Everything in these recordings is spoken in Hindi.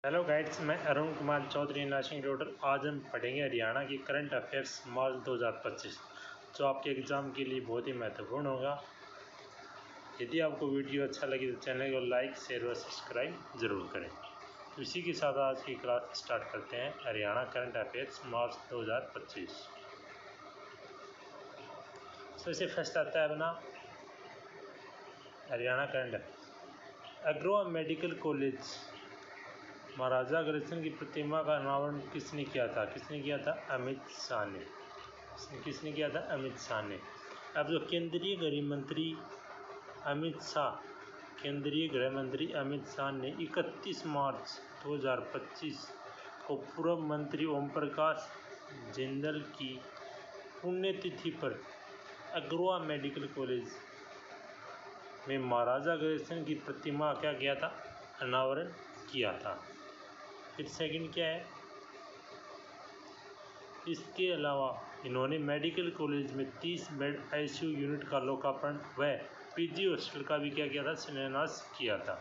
हेलो गाइड्स, मैं अरुण कुमार चौधरी नर्सिंग रोडर। आज हम पढ़ेंगे हरियाणा की करंट अफेयर्स मार्च 2025, जो आपके एग्ज़ाम के लिए बहुत ही महत्वपूर्ण होगा। यदि आपको वीडियो अच्छा लगे तो चैनल को लाइक, शेयर और सब्सक्राइब जरूर करें। तो इसी के साथ आज की क्लास स्टार्ट करते हैं। Haryana current affairs March 2025। सबसे फर्स्ट आता है अपना हरियाणा करंट अफेयर्स। अग्रवा मेडिकल कॉलेज महाराजा अग्रसेन की प्रतिमा का अनावरण किसने किया था? अमित शाह ने। किसने किया था? अमित शाह ने। अब जो केंद्रीय गृह मंत्री अमित शाह ने 31 मार्च 2025 को पूर्व मंत्री ओम प्रकाश जिंदल की पुण्यतिथि पर अग्रवा मेडिकल कॉलेज में महाराजा अग्रसेन की प्रतिमा क्या किया था? अनावरण किया था। फिर सेकंड क्या है? इसके अलावा इन्होंने मेडिकल कॉलेज में 30 बेड आईसीयू यूनिट का लोकार्पण व पीजी हॉस्टल का भी क्या किया था? शिलान्यास किया था।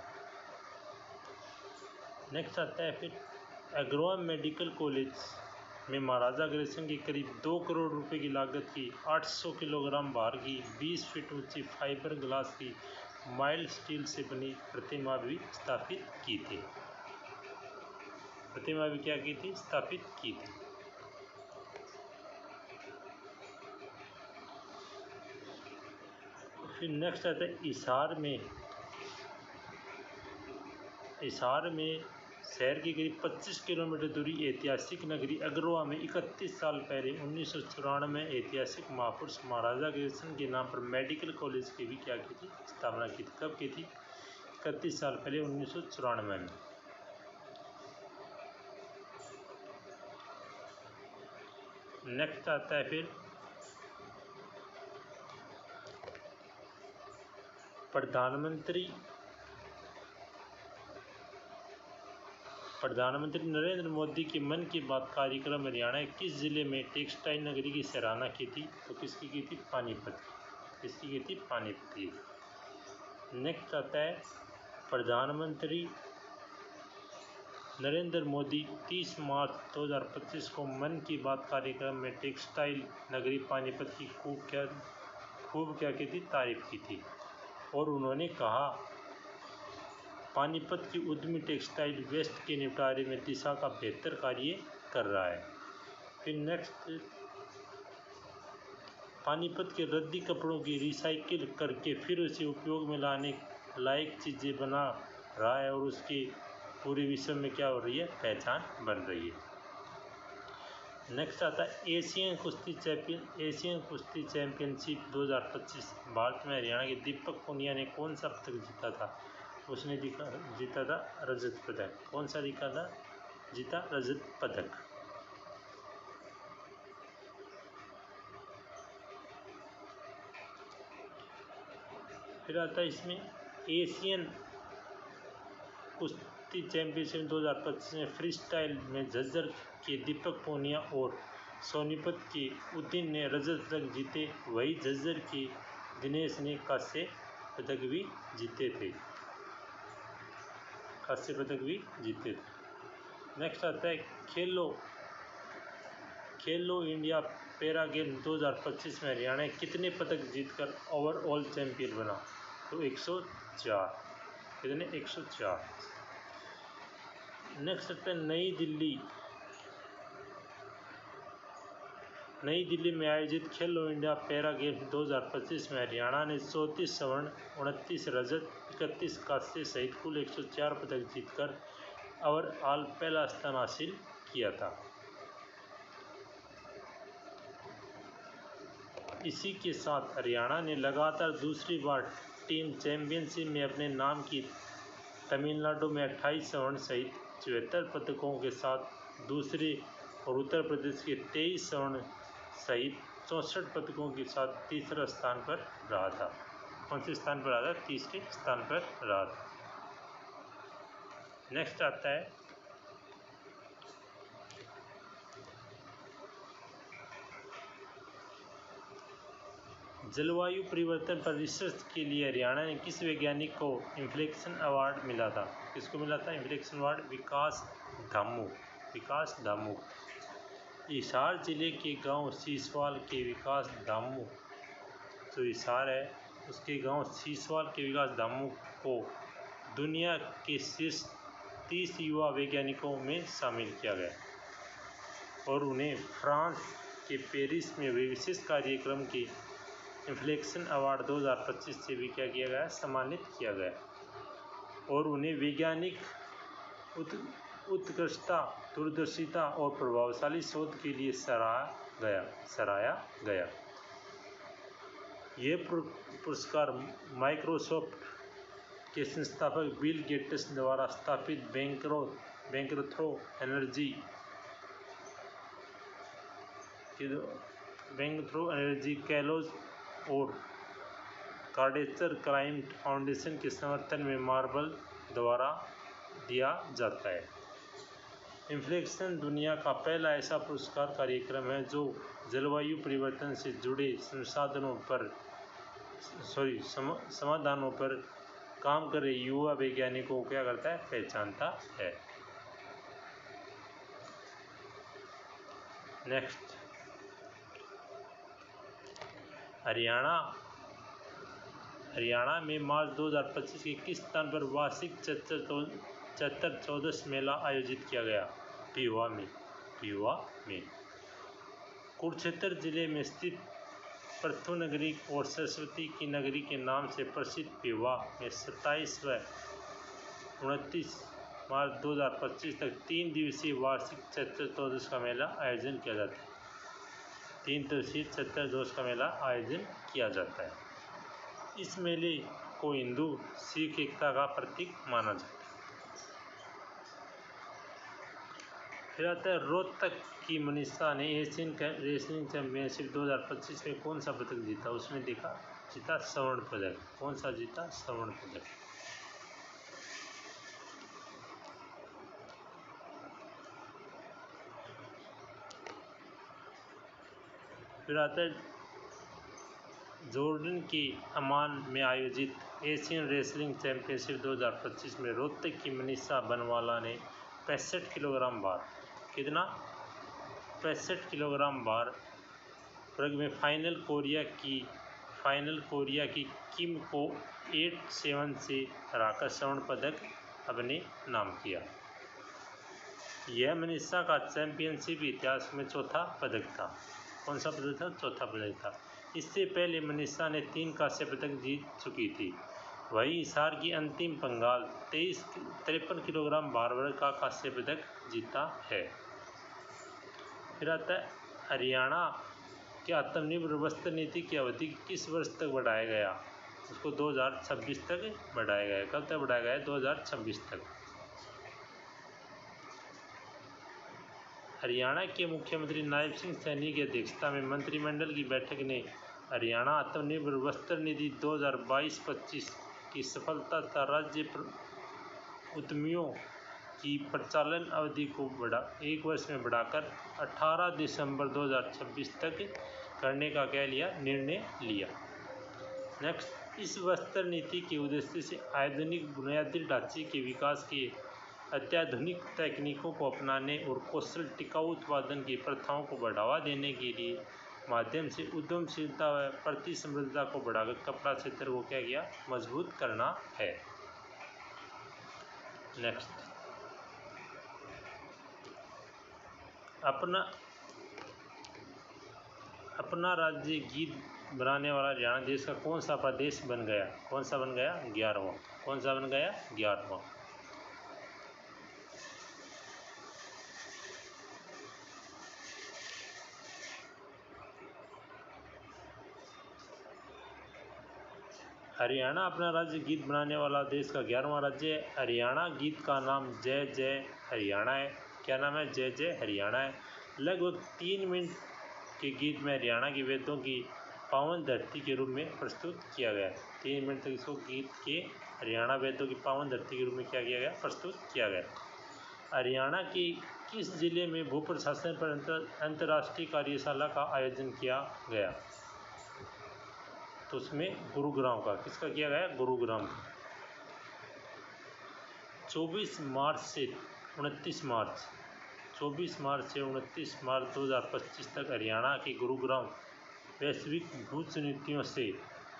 नेक्स्ट आता है फिर अग्रवा मेडिकल कॉलेज में महाराजा अग्रसेन की करीब 2 करोड़ रुपए की लागत की 800 किलोग्राम भार की 20 फीट ऊंची फाइबर ग्लास की माइल्ड स्टील से बनी प्रतिमा भी स्थापित की थी। स्थापित की थी। फिर नेक्स्ट आता है हिसार में शहर की करीब 25 किलोमीटर दूरी ऐतिहासिक नगरी अग्रवा में 31 साल पहले 1994 में ऐतिहासिक महापुरुष महाराजा अग्रसेन के नाम पर मेडिकल कॉलेज की भी क्या की थी? स्थापना की थी। कब की थी? 31 साल पहले 1994 में। नेक्स्ट आता है फिर प्रधानमंत्री नरेंद्र मोदी के मन की बात कार्यक्रम हरियाणा के किस जिले में टेक्सटाइल नगरी की सराहना की थी? तो किसकी की थी? पानीपत की। नेक्स्ट आता है प्रधानमंत्री नरेंद्र मोदी 30 मार्च 2025 को मन की बात कार्यक्रम में टेक्सटाइल नगरी पानीपत की खूब क्या की थी? तारीफ की थी। और उन्होंने कहा पानीपत की उद्यमी टेक्सटाइल वेस्ट के निपटारे में दिशा का बेहतर कार्य कर रहा है। फिर नेक्स्ट पानीपत के रद्दी कपड़ों की रिसाइकिल करके फिर उसे उपयोग में लाने लायक चीज़ें बना रहा है और उसकी पूरे विश्व में क्या हो रही है? पहचान बन रही है। नेक्स्ट आता है एशियन कुश्ती चैंपियनशिप 2025। भारत में हरियाणा के दीपक पुनिया ने कौन सा पदक जीता था? उसने जीता था रजत पदक। कौन सा जीता? रजत पदक। फिर आता है इसमें एशियन कुश्ती चैंपियनशिप 2025 में फ्री स्टाइल में झज्जर के दीपक पूनिया और सोनीपत के उदिन ने रजत पदक जीते। वही झज्जर के दिनेश ने कांस्य पदक भी जीते थे। नेक्स्ट आता है खेलो इंडिया पैरा गेम 2025 में हरियाणा कितने पदक जीतकर ओवरऑल चैंपियन बना? तो 104। कितने? 104। नेक्स्ट आता है नई दिल्ली में आयोजित खेलो इंडिया पैरा गेम्स 2025 में हरियाणा ने 34 स्वर्ण, 29 रजत, 31 कांस्य सहित कुल 104 पदक जीतकर ओवरऑल पहला स्थान हासिल किया था। इसी के साथ हरियाणा ने लगातार दूसरी बार टीम चैंपियनशिप में अपने नाम की तमिलनाडु में 28 स्वर्ण सहित 74 पदकों के साथ दूसरे और उत्तर प्रदेश के 23 स्वर्ण सहित 64 पदकों के साथ तीसरा स्थान पर रहा था। कौन से स्थान पर रहा था? तीसरे स्थान पर रहा था। नेक्स्ट आता है जलवायु परिवर्तन पर रिसर्च के लिए हरियाणा ने किस वैज्ञानिक को इन्फ्लेक्शन अवार्ड मिला था? किसको मिला था इन्फ्लेक्शन अवार्ड? विकास धामू। विकास धामू। हिसार जिले के गांव सीसवाल के विकास धामू, जो हिसार है उसके गांव सीसवाल के विकास धामू को दुनिया के शीर्ष 30 युवा वैज्ञानिकों में शामिल किया गया और उन्हें फ्रांस के पेरिस में विशेष कार्यक्रम के इन्फ्लेक्शन अवार्ड 2025 से भी क्या किया गया? सम्मानित किया गया और उन्हें वैज्ञानिक उत्कृष्टता, दूरदर्शिता और प्रभावशाली शोध के लिए सराहा गया। यह पुरस्कार माइक्रोसॉफ्ट के संस्थापक बिल गेट्स द्वारा स्थापित बैंकथ्रो एनर्जी कैलोज और कार्डेचर क्लाइमेट फाउंडेशन के समर्थन में मार्बल द्वारा दिया जाता है। इन्फ्लेक्शन दुनिया का पहला ऐसा पुरस्कार कार्यक्रम है जो जलवायु परिवर्तन से जुड़े समाधानों पर काम कर रहे युवा वैज्ञानिकों को क्या करता है? पहचानता है। नेक्स्ट, हरियाणा में मार्च 2025 के किस स्थान पर वार्षिक चतर चौदस मेला आयोजित किया गया? पीवा में। कुरुक्षेत्र जिले में स्थित पृथु नगरी और सरस्वती की नगरी के नाम से प्रसिद्ध पीवा में 27 व 29 मार्च 2025 तक 3 दिवसीय वार्षिक चतर चौदस का मेला आयोजन किया जाता है। 3 दिवसीय चतर चौदस का मेला आयोजन किया जाता है। इस मेले को हिंदू सिख एकता का प्रतीक माना जाता है। फिर आता है रोहतक की मनीषा ने एशियन रेसलिंग चैंपियनशिप 2025 में कौन सा पदक जीता? उसने जीता स्वर्ण पदक। कौन सा जीता? स्वर्ण पदक। फिर आता है जॉर्डन के अमान में आयोजित एशियन रेसलिंग चैंपियनशिप 2025 में रोहतक की मनीषा बनवाला ने 65 किलोग्राम भार, कितना? 65 किलोग्राम भार वर्ग में फाइनल कोरिया की किम को 8-7 से हराकर स्वर्ण पदक अपने नाम किया। यह मनीषा का चैंपियनशिप इतिहास में चौथा पदक था। कौन सा पदक था? चौथा पदक था। इससे पहले मनीषा ने 3 कांस्य पदक जीत चुकी थी। वही हिसार की अंतिम पंगाल 53 किलोग्राम भार वर्ग का कांस्य पदक जीता है। फिर आता है हरियाणा के आत्मनिर्भर वस्त्र नीति की अवधि किस वर्ष तक बढ़ाया गया? उसको 2026 तक बढ़ाया गया। कब तक बढ़ाया गया? 2026 तक। हरियाणा के मुख्यमंत्री नायब सिंह सैनी की अध्यक्षता में मंत्रिमंडल की बैठक ने हरियाणा आत्मनिर्भर वस्त्र नीति 2022-25 की सफलता तथा राज्य उद्यमियों की प्रचालन अवधि को 1 वर्ष में बढ़ाकर 18 दिसंबर 2026 तक करने का निर्णय लिया। नेक्स्ट, इस वस्त्र नीति के उद्देश्य से आधुनिक बुनियादी ढांचे के विकास के अत्याधुनिक तकनीकों को अपनाने और कौशल टिकाऊ उत्पादन की प्रथाओं को बढ़ावा देने के लिए माध्यम से उद्यमशीलता व प्रतिस्पर्धा को बढ़ाकर कपड़ा क्षेत्र को मजबूत करना है। नेक्स्ट, अपना राज्य गीत बनाने वाला हरियाणा देश का कौन सा प्रदेश बन गया? कौन सा बन गया? 11वां। कौन सा बन गया? 11वां। हरियाणा अपना राज्य गीत बनाने वाला देश का 11वां राज्य है। हरियाणा गीत का नाम जय जय हरियाणा है। क्या नाम है? जय जय हरियाणा है। लगभग 3 मिनट के गीत में हरियाणा की वेदों की पावन धरती के रूप में प्रस्तुत किया गया। 3 मिनट तक इसको गीत के हरियाणा वेदों की पावन धरती के रूप में क्या किया गया? प्रस्तुत किया गया। हरियाणा के किस जिले में भू प्रशासन पर अंतर्राष्ट्रीय कार्यशाला का आयोजन किया गया? तो उसमें गुरुग्राम का, किसका किया गया? गुरुग्राम का। 24 मार्च से 29 मार्च 2025 तक हरियाणा के गुरुग्राम वैश्विक भू चुनौतियों से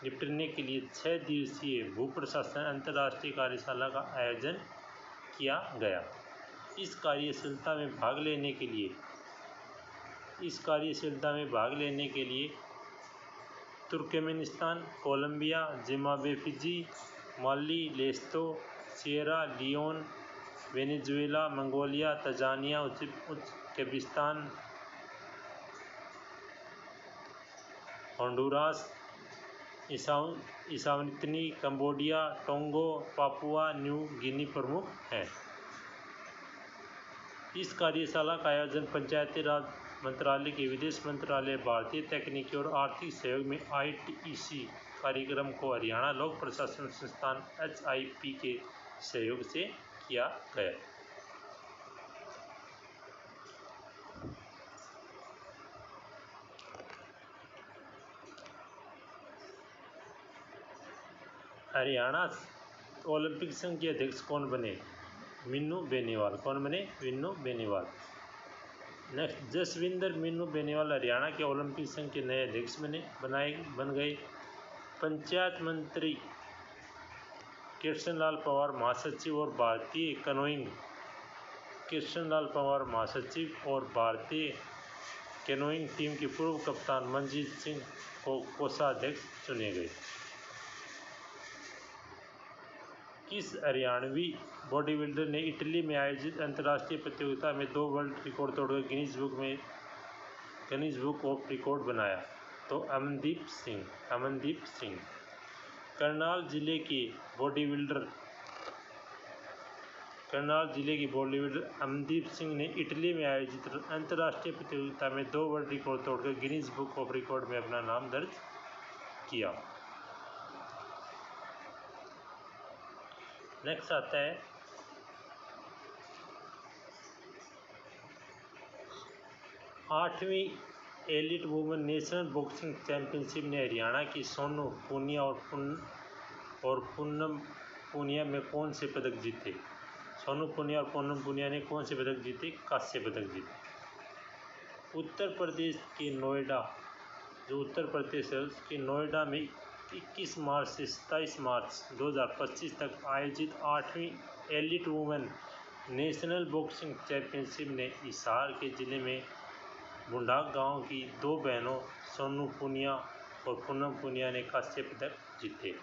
निपटने के लिए 6 दिवसीय भू प्रशासन अंतर्राष्ट्रीय कार्यशाला का आयोजन किया गया। इस कार्यशाला में भाग लेने के लिए Turkmenistan, Colombia, Zimbabwe, Fiji, Mali, Lesotho, Sierra Leone, Venezuela, Mongolia, Tanzania, Uzbekistan, Honduras, Eswatini, Cambodia, Tonga, Papua New Guinea प्रमुख हैं। इस कार्यशाला का आयोजन पंचायती राज मंत्रालय के विदेश मंत्रालय, भारतीय तकनीकी और आर्थिक सहयोग में ITEC कार्यक्रम को हरियाणा लोक प्रशासन संस्थान HIP के सहयोग से किया गया। हरियाणा ओलंपिक संघ के अध्यक्ष कौन बने? मीनू बेनीवाल। कौन बने? मीनू बेनीवाल। नेक्स्ट, जसविंदर मीनू बेनीवाल हरियाणा के ओलंपिक संघ के नए अध्यक्ष बन गए। पंचायत मंत्री कृष्णलाल पंवार महासचिव और भारतीय कैनोइंग टीम के पूर्व कप्तान मनजीत सिंह को कोषाध्यक्ष चुने गए। किस हरियाणवी बॉडी बिल्डर ने इटली में आयोजित अंतर्राष्ट्रीय प्रतियोगिता में 2 वर्ल्ड रिकॉर्ड तोड़कर गिनीज बुक ऑफ रिकॉर्ड बनाया? तो अमनदीप सिंह। करनाल जिले के बॉडी बिल्डर अमनदीप सिंह ने इटली में आयोजित अंतर्राष्ट्रीय प्रतियोगिता में 2 वर्ल्ड रिकॉर्ड तोड़कर गिनीज बुक ऑफ रिकॉर्ड में अपना नाम दर्ज किया। नेक्स्ट आता है 8वीं elite women national boxing championship ने हरियाणा की सोनू पूनिया और पूनम पूनिया में कौन से पदक जीते? सोनू पूनिया और पूनम पूनिया ने कौन से पदक जीते? कांस्य पदक जीते। उत्तर प्रदेश है उसके नोएडा में 21 मार्च से 27 मार्च 2025 तक आयोजित 8वीं elite women national boxing championship ने हिसार के जिले में बुंडाक गांव की 2 बहनों सोनू पूनिया और पूनम पूनिया ने कांस्य पदक जीते।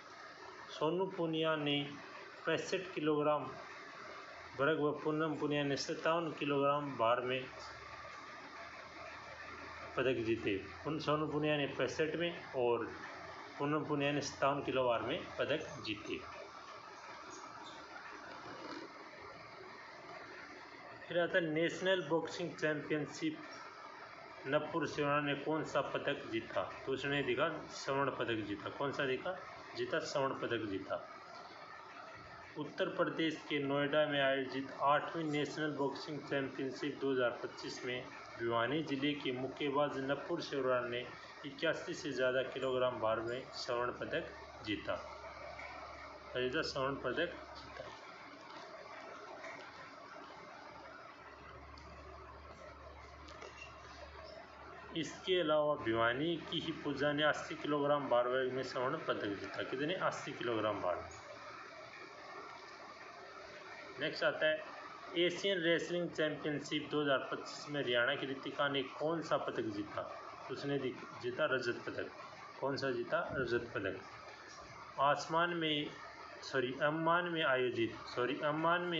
सोनू पूनिया ने 65 किलोग्राम वर्ग व पूनम पूनिया ने 57 किलोग्राम भार में पदक जीते। सोनू पूनिया ने 65 में और पूनम पूनिया ने 57 किलो भार में पदक जीते। फिर आता है नेशनल बॉक्सिंग चैंपियनशिप नपुर सेना ने कौन सा पदक जीता? तो उसने देखा स्वर्ण पदक जीता। कौन सा जीता? स्वर्ण पदक जीता। उत्तर प्रदेश के नोएडा में आयोजित 8वीं नेशनल बॉक्सिंग चैंपियनशिप 2025 में भिवानी जिले के मुक्केबाज नपुर सेवरा ने 81 से ज़्यादा किलोग्राम भार में स्वर्ण पदक जीता। स्वर्ण पदक जीता। इसके अलावा भिवानी की ही पूजा ने 80 किलोग्राम भार वर्ग में स्वर्ण पदक जीता। कितने? 80 किलोग्राम भार। नेक्स्ट आता है एशियन रेसलिंग चैंपियनशिप 2025 में हरियाणा की रितिका ने कौन सा पदक जीता? उसने जीता रजत पदक। कौन सा जीता? रजत पदक। अम्मान में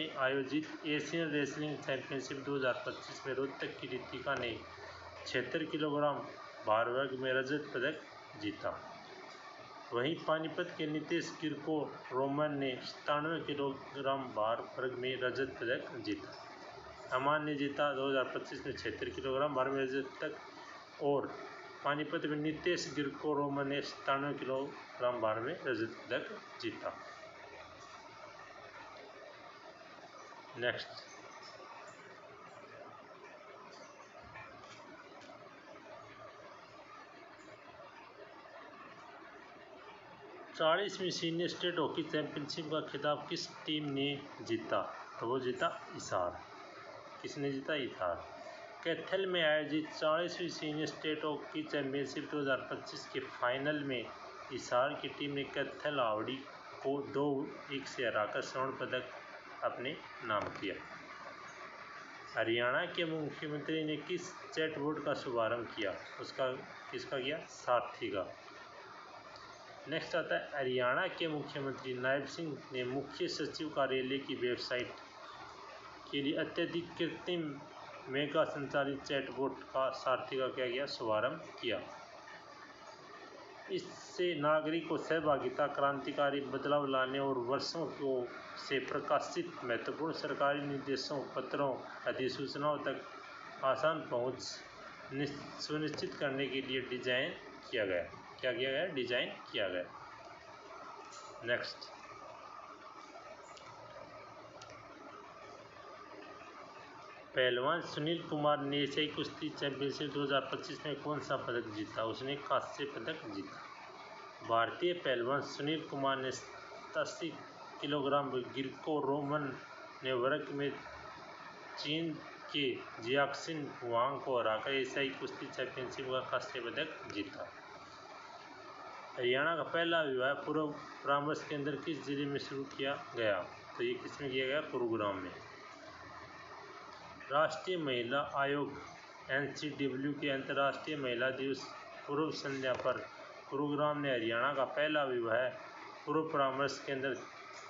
आयोजित एशियन रेसलिंग चैंपियनशिप 2025 में रोहतक की रितिका ने 76 किलोग्राम भार वर्ग में रजत पदक जीता। वहीं पानीपत के नितेश गिरको रोमन ने 97 किलोग्राम भार वर्ग में रजत पदक जीता। अमान ने जीता 2025 में 76 किलोग्राम भार में रजत पदक और पानीपत में नितेश गिरको रोमन ने 97 किलोग्राम भार में रजत पदक जीता। नेक्स्ट 40वीं सीनियर स्टेट हॉकी चैंपियनशिप का खिताब किस टीम ने जीता? तो वो जीता हिसार। किसने जीता? हिसार। कैथल में आयोजित 40वीं सीनियर स्टेट हॉकी चैंपियनशिप 2025 के फाइनल में हिसार की टीम ने कैथल आवड़ी को 2-1 से हराकर स्वर्ण पदक अपने नाम किया। हरियाणा के मुख्यमंत्री ने किस चैटबोट का शुभारंभ किया? उसका किसका किया? सारथी का। नेक्स्ट आता है, हरियाणा के मुख्यमंत्री नायब सिंह ने मुख्य सचिव कार्यालय की वेबसाइट के लिए अत्यधिक कृत्रिम मेगा संचालित चैटबोट का सारथी का क्या किया? शुभारंभ किया। इससे नागरिक को सहभागिता, क्रांतिकारी बदलाव लाने और वर्षों से प्रकाशित महत्वपूर्ण सरकारी निर्देशों, पत्रों, अधिसूचनाओं तक आसान पहुंच सुनिश्चित करने के लिए डिजाइन किया गया। क्या किया गया? डिजाइन किया गया। नेक्स्ट, पहलवान सुनील कुमार ने एशियाई कुश्ती चैंपियनशिप 2025 में कौन सा पदक जीता? उसने कांस्य पदक जीता। भारतीय पहलवान सुनील कुमार ने 87 किलोग्राम गिरको रोमन ने वर्ग में चीन के जियाक्सिन वांग को हराकर एशियाई कुश्ती चैंपियनशिप का कांस्य पदक जीता। हरियाणा का पहला विवाह पूर्व परामर्श केंद्र किस जिले में शुरू किया गया? तो ये किसमें किया गया? गुरुग्राम में। राष्ट्रीय महिला आयोग NCW के अंतर्राष्ट्रीय महिला दिवस पूर्व संध्या पर गुरुग्राम ने हरियाणा का पहला विवाह पूर्व परामर्श केंद्र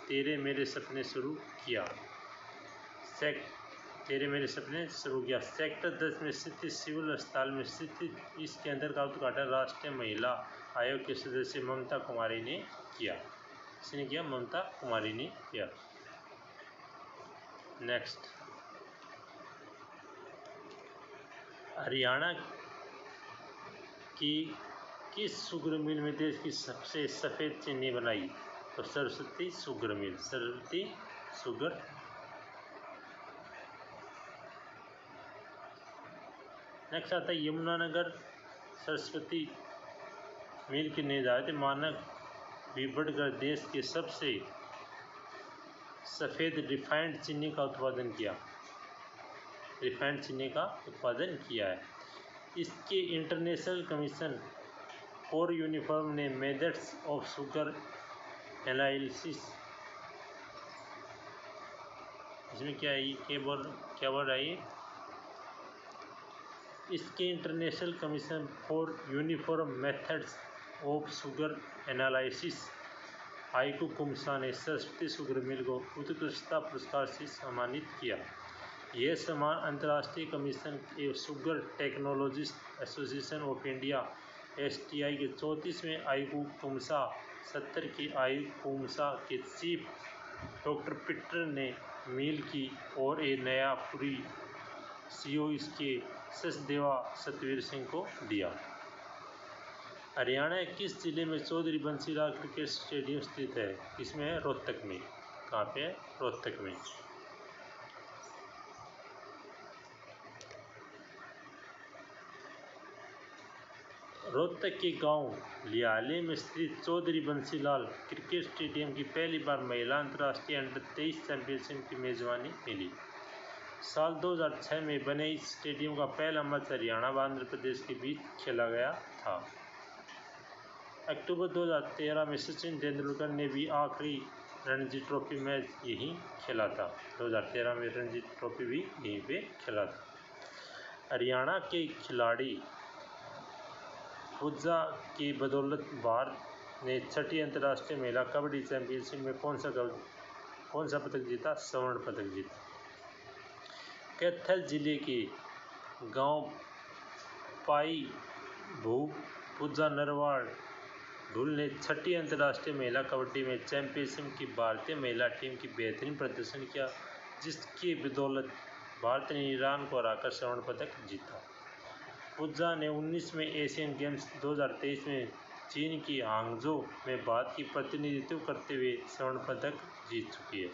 तेरे मेरे सपने शुरू किया। सेक्टर 10 में स्थित सिविल अस्पताल में स्थित इस केंद्र का उद्घाटन राष्ट्रीय महिला आयोग के सदस्य ममता कुमारी ने किया। किसने किया? ममता कुमारी ने किया। नेक्स्ट, हरियाणा की किस शुगर मिल में देश की सबसे सफ़ेद चीनी बनाई? तो Saraswati sugar mill. Saraswati sugar. Next आता है, यमुनानगर सरस्वती मिल के निर्धारित मानक भी बढ़कर देश के सबसे सफ़ेद रिफाइंड चीनी का उत्पादन किया। रिफाइंड चीनी का उत्पादन किया है। इसके इंटरनेशनल कमीशन फॉर यूनिफॉर्म ने मेथड्स ऑफ शुगर एनालिसिस, इसमें क्या है? क्या बोल रहा है? इसके international commission for uniform methods of sugar analysis ICUMSA ने सरस्वती शुगर मिल को उत्कृष्टता पुरस्कार से सम्मानित किया। यह सम्मान अंतर्राष्ट्रीय commission A sugar technologist association of India STI के 34वें आईकू कुमसा 70 के आईकू कुमसा के चीफ डॉक्टर पीटर ने मिल की और एक नया पूरी CEO इसके सचदेवा सतवीर सिंह को दिया। हरियाणा के किस जिले में चौधरी बंसीलाल क्रिकेट स्टेडियम स्थित है? इसमें है रोहतक में। कहाँ पे है? रोहतक में। रोहतक के गांव लियाले में स्थित चौधरी बंसीलाल क्रिकेट स्टेडियम की पहली बार महिला अंतर्राष्ट्रीय अंडर-23 चैंपियनशिप की मेजबानी मिली। साल 2006 में बने इस स्टेडियम का पहला मैच हरियाणा व आंध्र प्रदेश के बीच खेला गया था। अक्टूबर 2013 में सचिन तेंदुलकर ने भी आखिरी रणजी ट्रॉफी मैच यहीं खेला था। 2013 में रणजी ट्रॉफी भी यहीं पे खेला था। हरियाणा के खिलाड़ी पूजा की बदौलत भारत ने 6ठी अंतर्राष्ट्रीय महिला कबड्डी चैंपियनशिप में कौन सा पदक जीता? स्वर्ण पदक जीता। कैथल जिले के गांव पाई भू पूजा नरवाड़ धुल ने 6ठी अंतर्राष्ट्रीय महिला कबड्डी में चैंपियनशिप की भारतीय महिला टीम की बेहतरीन प्रदर्शन किया, जिसकी बदौलत भारत ने ईरान को हराकर स्वर्ण पदक जीता। पूजा ने 19वें एशियन गेम्स 2023 में चीन की हांगझो में भारत की प्रतिनिधित्व करते हुए स्वर्ण पदक जीत चुकी है।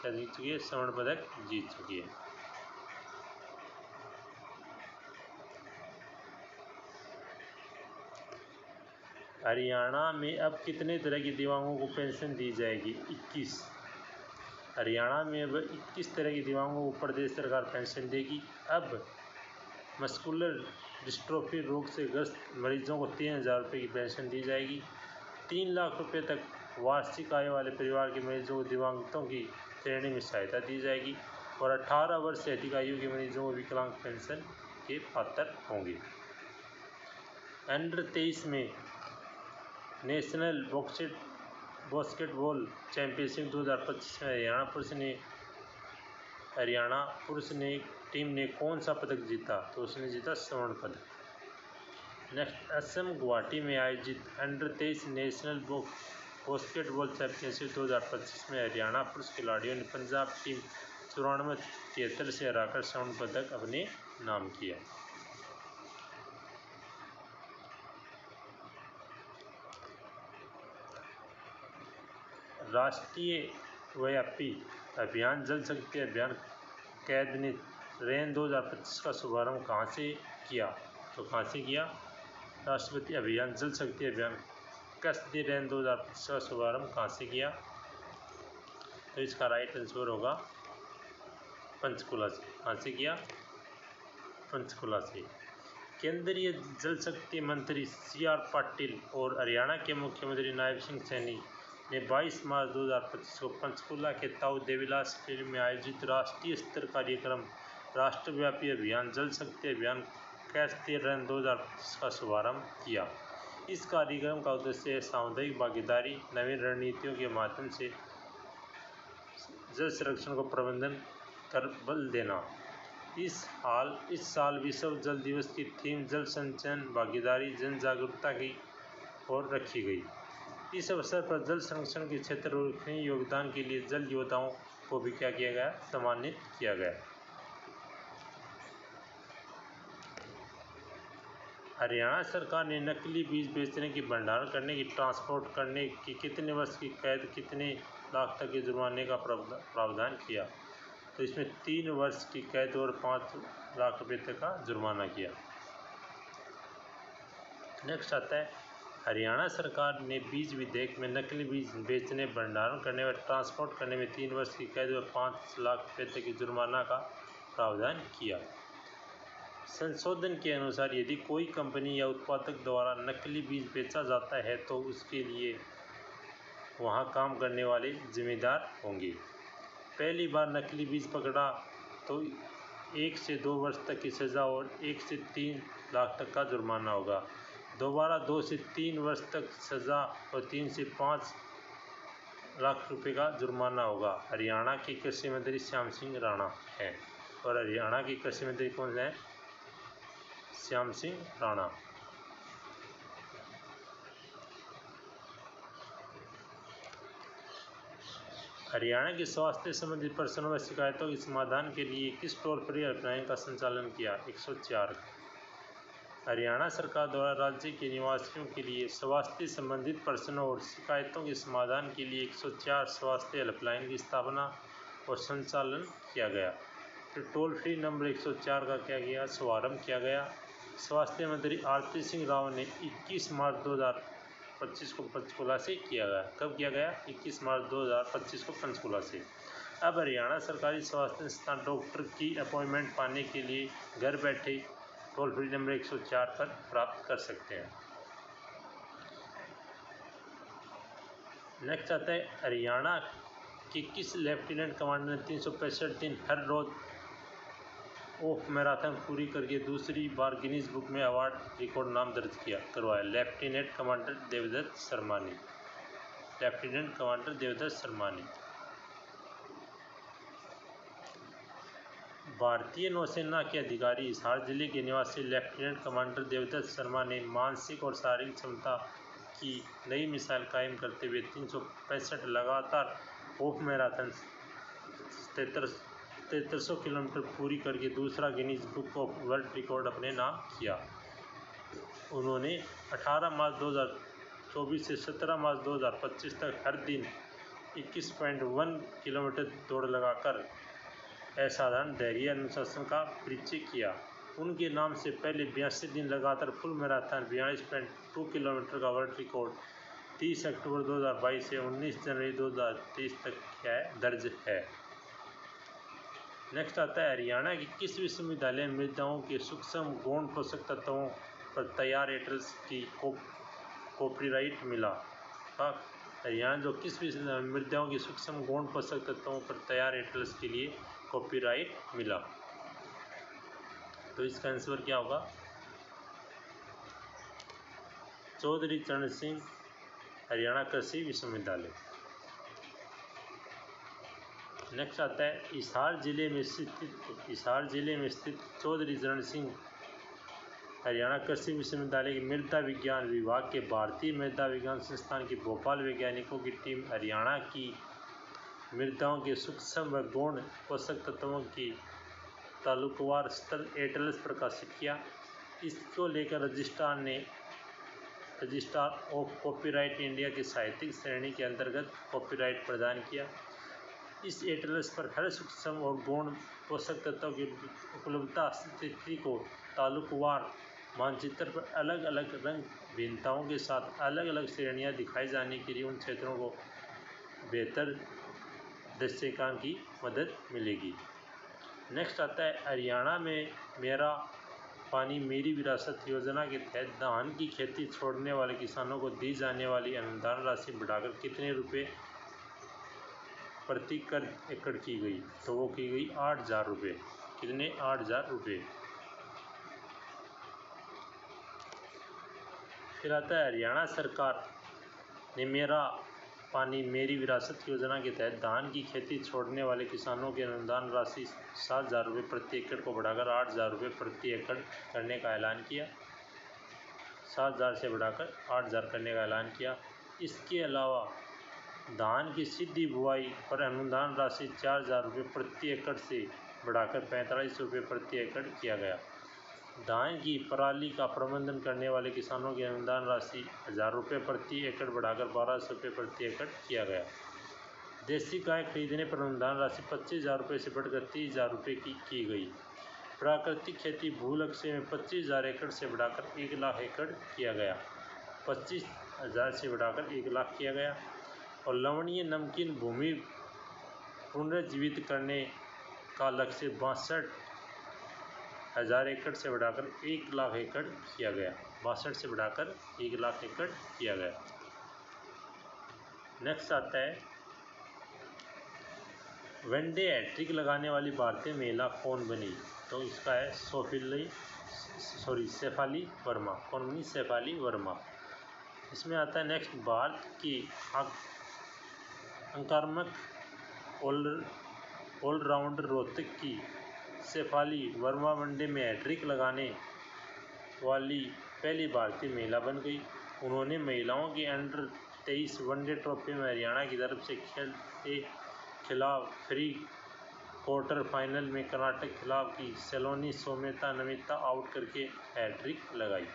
क्या जीत चुकी है? स्वर्ण पदक जीत चुकी है। हरियाणा में अब कितने तरह के दिव्यांगों को पेंशन दी जाएगी? 21। हरियाणा में अब 21 तरह के दिव्यांगों को प्रदेश सरकार पेंशन देगी। अब मस्कुलर डिस्ट्रोफी रोग से ग्रस्त मरीजों को 3000 रुपये की पेंशन दी जाएगी। 3 लाख रुपये तक वार्षिक आय वाले परिवार के मरीजों को दिव्यांगतों की श्रेणी में सहायता दी जाएगी और 18 वर्ष से अधिक आयु के मरीजों को विकलांग पेंशन के पात्र होंगे। अंडर 23 में नेशनल बास्केटबॉल चैंपियनशिप 2025 में हरियाणा पुरुष टीम ने कौन सा पदक जीता? तो उसने जीता स्वर्ण पदक। नेक्स्ट, असम गुवाहाटी में आयोजित अंडर 23 नेशनल बास्केटबॉल चैंपियनशिप 2025 में हरियाणा पुरुष खिलाड़ियों ने पंजाब टीम 94-73 से हराकर स्वर्ण पदक अपने नाम किया। राष्ट्रीय व्यापी अभियान जल शक्ति अभियान कैद ने रेन 2025 का शुभारंभ कहाँ से किया? तो कहाँ से किया? राष्ट्रपति अभियान जल शक्ति अभियान कैद ने रेन 2025 का शुभारंभ कहाँ से किया? तो इसका राइट आंसर होगा पंचकुला से। कहाँ से किया? पंचकुला से। केंद्रीय जल शक्ति मंत्री CR पाटिल और हरियाणा के मुख्यमंत्री नायब सिंह सैनी ने 22 मार्च 2025 को पंचकुला के ताऊ देवीलाल स्टेडियम में आयोजित राष्ट्रीय स्तर कार्यक्रम राष्ट्रव्यापी अभियान जल शक्ति अभियान कैच द रेन 2025 का शुभारंभ किया। इस कार्यक्रम का उद्देश्य सामुदायिक भागीदारी, नवीन रणनीतियों के माध्यम से जल संरक्षण को प्रबंधन कर बल देना। इस साल विश्व जल दिवस की थीम जल संचयन, भागीदारी, जन जागरूकता की ओर रखी गई। इस अवसर पर जल संरक्षण के क्षेत्र में उल्लेखनीय योगदान के लिए जल योद्धाओं को भी क्या किया गया? सम्मानित किया गया। हरियाणा सरकार ने नकली बीज बेचने की, भंडारण करने की, ट्रांसपोर्ट करने की कितने वर्ष की कैद, कितने लाख तक के जुर्माने का प्रावधान किया? तो इसमें 3 वर्ष की कैद और 5 लाख रुपये तक का जुर्माना किया। नेक्स्ट आता है, हरियाणा सरकार ने बीज विधेयक में नकली बीज बेचने, भंडारण करने व ट्रांसपोर्ट करने में 3 वर्ष की कैद व 5 लाख रुपये तक की जुर्माना का प्रावधान किया। संशोधन के अनुसार यदि कोई कंपनी या उत्पादक द्वारा नकली बीज बेचा जाता है तो उसके लिए वहां काम करने वाले जिम्मेदार होंगे। पहली बार नकली बीज पकड़ा तो 1 से 2 वर्ष तक की सज़ा और 1 से 3 लाख तक का जुर्माना होगा। दोबारा 2 से 3 वर्ष तक सज़ा और 3 से 5 लाख रुपए का जुर्माना होगा। हरियाणा के कृषि मंत्री श्याम सिंह राणा हैं और हरियाणा के कृषि मंत्री कौन हैं? श्याम सिंह राणा। हरियाणा के स्वास्थ्य संबंधी प्रश्नों व शिकायतों के समाधान के लिए किस टोल फ्री हेल्पलाइन का संचालन किया? 104। हरियाणा सरकार द्वारा राज्य के निवासियों के लिए स्वास्थ्य संबंधित प्रश्नों और शिकायतों के समाधान के लिए 104 स्वास्थ्य हेल्पलाइन की स्थापना और संचालन किया गया। तो टोल फ्री नंबर 104 का क्या किया? शुभारंभ किया गया। स्वास्थ्य मंत्री आरती सिंह राव ने 21 मार्च 2025 को पंचकुला से किया गया। कब किया गया? 21 मार्च 2025 को पंचकुला से। अब हरियाणा सरकारी स्वास्थ्य संस्थान डॉक्टर की अपॉइंटमेंट पाने के लिए घर बैठे टोल फ्री नंबर 104 पर प्राप्त कर सकते हैं। नेक्स्ट आता है, हरियाणा के किस लेफ्टिनेंट कमांडर ने 365 दिन हर रोज ऑफ मैराथन पूरी करके दूसरी बार गिनीज बुक में अवार्ड रिकॉर्ड नाम दर्ज करवाया? Lieutenant commander Devdatt Sarmani. Lieutenant commander Devdatt Sarmani. भारतीय नौसेना के अधिकारी हिसार जिले के निवासी लेफ्टिनेंट कमांडर देवदत्त शर्मा ने मानसिक और शारीरिक क्षमता की नई मिसाल कायम करते हुए 365 लगातार ऑफ मैराथन 7300 किलोमीटर पूरी करके दूसरा Guinness book of world record अपने नाम किया। उन्होंने 18 मार्च 2024 से 17 मार्च 2025 तक हर दिन 21.1 किलोमीटर दौड़ लगाकर असाधारण धैर्य अनुशासन का परिचय किया। उनके नाम से पहले 82 दिन लगातार फुल मैराथन 42.2 किलोमीटर का वर्ल्ड रिकॉर्ड 30 अक्टूबर 2022 से 19 जनवरी 2023 तक क्या है दर्ज है। नेक्स्ट आता है हरियाणा के किस विश्वविद्यालय में मृदाओं के सूक्ष्म गौण पोषक तत्वों पर तैयार एटल्स की कॉपीराइट मिला। हरियाणा जो किस मृदाओं के सूक्ष्म गौण पोषक तत्वों पर तैयार एटल्स के लिए कॉपीराइट मिला। तो इसका आंसर क्या होगा चौधरी चरण सिंह हरियाणा कृषि विश्वविद्यालय। नेक्स्ट आता है हिसार जिले में स्थित चौधरी चरण सिंह हरियाणा कृषि विश्वविद्यालय के मृदा विज्ञान विभाग के भारतीय मृदा विज्ञान संस्थान के भोपाल वैज्ञानिकों की टीम हरियाणा की मृदाओं के सूक्ष्म व गौण पोषक तत्वों की तालुकवार स्तर एटलस प्रकाशित किया। इसको लेकर रजिस्ट्रार ऑफ कॉपीराइट इंडिया की साहित्यिक श्रेणी के अंतर्गत कॉपीराइट प्रदान किया। इस एटलस पर हर सूक्ष्म और गौण पोषक तत्वों की उपलब्धता स्थिति को तालुकवार मानचित्र पर अलग अलग रंग भिन्नताओं के साथ अलग अलग श्रेणियां दिखाई जाने के लिए उन क्षेत्रों को बेहतर दृश्यकान की मदद मिलेगी। नेक्स्ट आता है हरियाणा में मेरा पानी मेरी विरासत योजना के तहत धान की खेती छोड़ने वाले किसानों को दी जाने वाली अनुदान राशि बढ़ाकर कितने रुपये प्रति एकड़ की गई। तो वो की गई 8,000 रुपये। कितने 8,000 रुपये। फिर आता है हरियाणा सरकार ने मेरा पानी मेरी विरासत योजना के तहत धान की खेती छोड़ने वाले किसानों की अनुदान राशि 7,000 रुपये प्रति एकड़ को बढ़ाकर 8,000 रुपये प्रति एकड़ करने का ऐलान किया। 7,000 से बढ़ाकर 8,000 करने का ऐलान किया। इसके अलावा धान की सीधी बुआई पर अनुदान राशि 4,000 रुपये प्रति एकड़ से बढ़ाकर 45 रुपये प्रति एकड़ किया गया। धान की पराली का प्रबंधन करने वाले किसानों की अनुदान राशि 1,000 रुपये प्रति एकड़ बढ़ाकर 1,200 रुपये प्रति एकड़ किया गया। देसी गाय खरीदने पर अनुदान राशि 25,000 रुपये से बढ़कर 30,000 रुपये की गई। प्राकृतिक खेती भूलक्ष्य में 25,000 एकड़ से बढ़ाकर 1,00,000 एकड़ किया गया। 25,000 से बढ़ाकर 1,00,000 किया गया। और लवणीय नमकीन भूमि पुनर्जीवित करने का लक्ष्य 62,000 एकड़ से बढ़ाकर 1,00,000 एकड़ किया गया। 62 से बढ़ाकर 1,00,000 एकड़ किया गया। नेक्स्ट आता है वनडे हैट्रिक लगाने वाली भारतीय महिला कौन बनी। तो इसका है शेफाली वर्मा। कौन बनी शेफाली वर्मा। इसमें आता है नेक्स्ट भारत की आक्रामक ऑलराउंडर रोहतक की शेफाली वर्मा वनडे में हैट्रिक लगाने वाली पहली भारतीय महिला बन गई। उन्होंने महिलाओं की अंडर 23 वनडे ट्रॉफी में हरियाणा की तरफ से खेलते खिलाफ प्री क्वार्टर फाइनल में कर्नाटक खिलाफ की सलोनी सोमेता नमिता आउट करके हैट्रिक लगाई।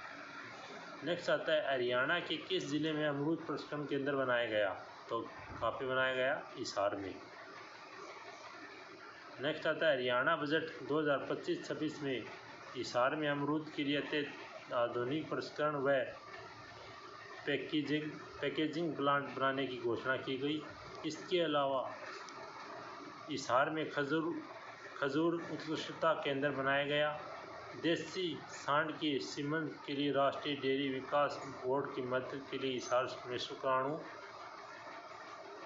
नेक्स्ट आता है हरियाणा के किस जिले में अमरूद प्रसंस्करण केंद्र बनाया गया। तो कहाँ पे बनाया गया हिसार में। नेक्स्ट आता है हरियाणा बजट 2025-26 में हिसार में अमरूद के लिए आधुनिक प्रसंस्करण व पैकेजिंग प्लांट बनाने की घोषणा की गई। इसके अलावा हिसार में खजूर उत्कृष्टता केंद्र बनाया गया। देसी सांड के सीमन के लिए राष्ट्रीय डेयरी विकास बोर्ड की मदद के लिए हिसार में शुक्राणु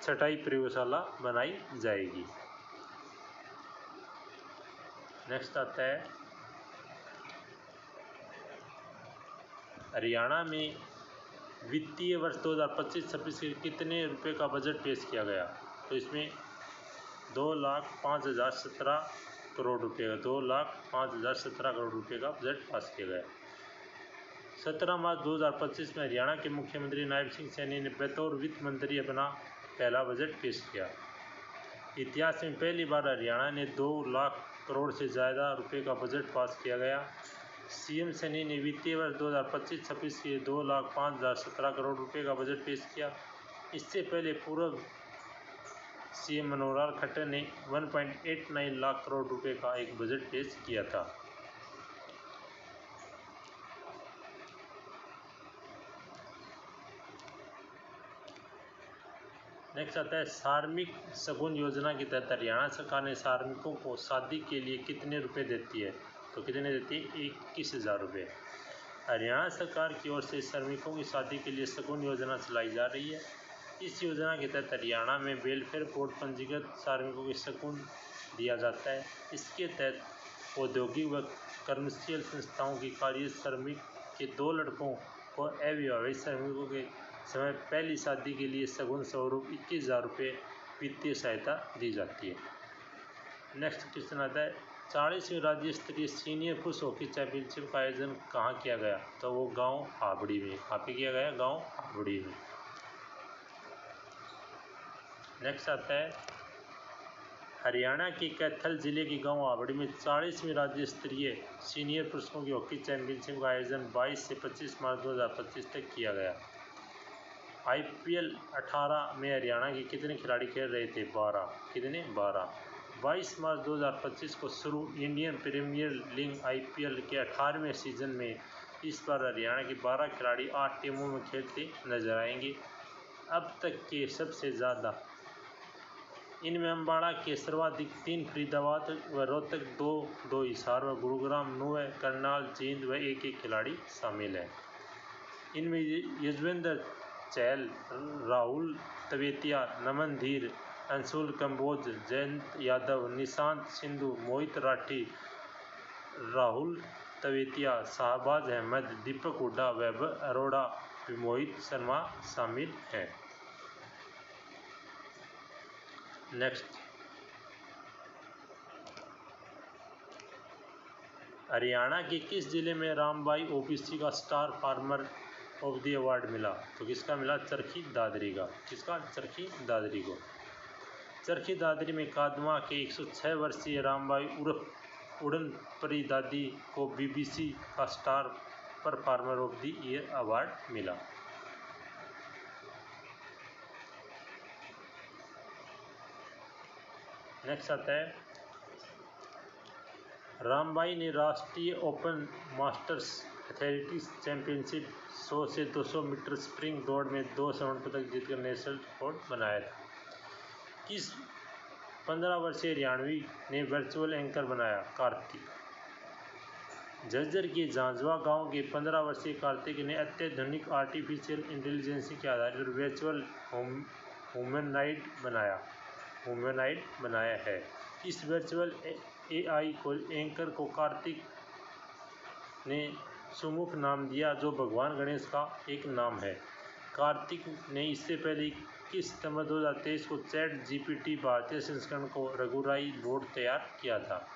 छटाई प्रयोगशाला बनाई जाएगी। नेक्स्ट आता है हरियाणा में वित्तीय वर्ष 2025-26 के कितने रुपए का बजट पेश किया गया। तो इसमें 2,05,017 करोड़ रुपये का 2,05,017 करोड़ रुपये का बजट पास किया गया। 17 मार्च 2025 में हरियाणा के मुख्यमंत्री नायब सिंह सैनी ने बतौर वित्त मंत्री अपना पहला बजट पेश किया। इतिहास में पहली बार हरियाणा ने 2 लाख करोड़ से ज़्यादा रुपए का बजट पास किया गया। सीएम सैनी ने वित्तीय वर्ष 2025-26 के 2,05,017 करोड़ रुपए का बजट पेश किया। इससे पहले पूर्व सीएम मनोहर लाल खट्टर ने 1.89 लाख करोड़ रुपए का एक बजट पेश किया था। नेक्स्ट आता है सार्मिक शगुन योजना के तहत हरियाणा सरकार ने सार्मिकों को शादी के लिए कितने रुपए देती है? तो कितने देती है? 21,000 रुपये। हरियाणा सरकार की ओर से श्रमिकों की शादी के लिए शगुन योजना चलाई जा रही है। इस योजना के तहत हरियाणा में वेलफेयर बोर्ड पंजीकृत श्रमिकों को शगुन दिया जाता है। इसके तहत औद्योगिक व कमर्शियल संस्थाओं की कार्य श्रमिक के 2 लड़कों को अविवाहित श्रमिकों के समय पहली शादी के लिए शगुन स्वरूप 21,000 रुपये वित्तीय सहायता दी जाती है। नेक्स्ट क्वेश्चन आता है 40वीं राज्य स्तरीय सीनियर पुरुष हॉकी चैंपियनशिप का आयोजन कहाँ किया गया? तो वो गांव हाबड़ी में। कहाँ पे किया गया? गांव हाबड़ी में। नेक्स्ट आता है हरियाणा के कैथल जिले के गांव हाबड़ी में 40वीं राज्य स्तरीय सीनियर पुरुषों की हॉकी चैंपियनशिप का आयोजन 22 से 25 मार्च 2025 तक किया गया। IPL 18 में हरियाणा के कितने खिलाड़ी खेल रहे थे? 12। कितने? 12। 22 मार्च 2025 को शुरू इंडियन प्रीमियर लीग IPL के 18वें सीजन में इस बार हरियाणा के 12 खिलाड़ी 8 टीमों में खेलते नजर आएंगे। अब तक के सबसे ज़्यादा इनमें अम्बाड़ा के सर्वाधिक 3, फरीदाबाद व रोहतक 2, हिसार व गुरुग्राम 9, करनाल, जींद व 1 खिलाड़ी शामिल हैं। इनमें युजवेंद्र चहल, राहुल तवेतिया, नमन धीर, अंशुल कंबोज, जयंत यादव, निशांत सिंधु, मोहित राठी, राहुल तवेतिया, शाहबाज अहमद, दीपक हुड्डा, वैभव अरोड़ा, मोहित शर्मा शामिल हैं। नेक्स्ट हरियाणा के किस जिले में रामबाई OBC का star farmer of the award मिला? तो किसका मिला? चरखी दादरी का। किसका? चरखी दादरी को। चरखी दादरी में कादवा के 106 वर्षीय रामबाई उर्फ उड़न परी दादी को BBC का star performer of the year award मिला। नेक्स्ट आता है रामबाई ने राष्ट्रीय ओपन मास्टर्स एथलेटिक्स चैंपियनशिप 100 से 200 मीटर स्प्रिंग दौड़ में 2 स्वर्ण पदक जीतकर नेशनल रिकॉर्ड बनाया था। किस 15 वर्षीय हरियाणवी ने वर्चुअल एंकर बनाया? कार्तिक। झज्जर के झांझवा गांव के 15 वर्षीय कार्तिक ने अत्याधुनिक आर्टिफिशियल इंटेलिजेंस के आधार पर वर्चुअल ह्यूमनॉइड बनाया है। इस वर्चुअल AI को एंकर को कार्तिक ने सुमुख नाम दिया, जो भगवान गणेश का एक नाम है। कार्तिक ने इससे पहले 21 सितंबर 2023 को ChatGPT भारतीय संस्करण को रघुराई बोर्ड तैयार किया था।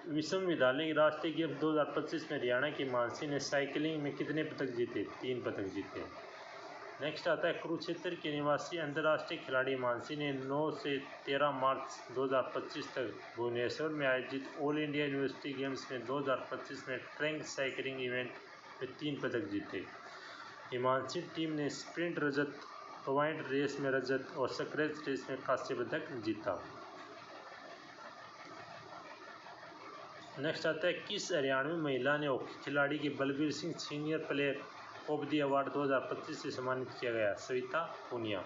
विश्वविद्यालय राष्ट्रीय गेम्स 2025 में हरियाणा की मानसी ने साइकिलिंग में कितने पदक जीते? 3 पदक जीते। नेक्स्ट आता है कुरुक्षेत्र के निवासी अंतर्राष्ट्रीय खिलाड़ी मानसी ने 9 से 13 मार्च 2025 तक भुवनेश्वर में आयोजित ऑल इंडिया यूनिवर्सिटी गेम्स में 2025 में ट्रैक साइकिलिंग इवेंट में 3 पदक जीते। हिमांशी टीम ने स्प्रिंट रजत, पॉइंट रेस में रजत और स्क्रैच रेस में कांस्य पदक जीता। नेक्स्ट आता है किस हरियाणवी महिला ने हॉकी खिलाड़ी के Balbir Singh senior player of the award 2025 से सम्मानित किया गया? सविता पूनिया।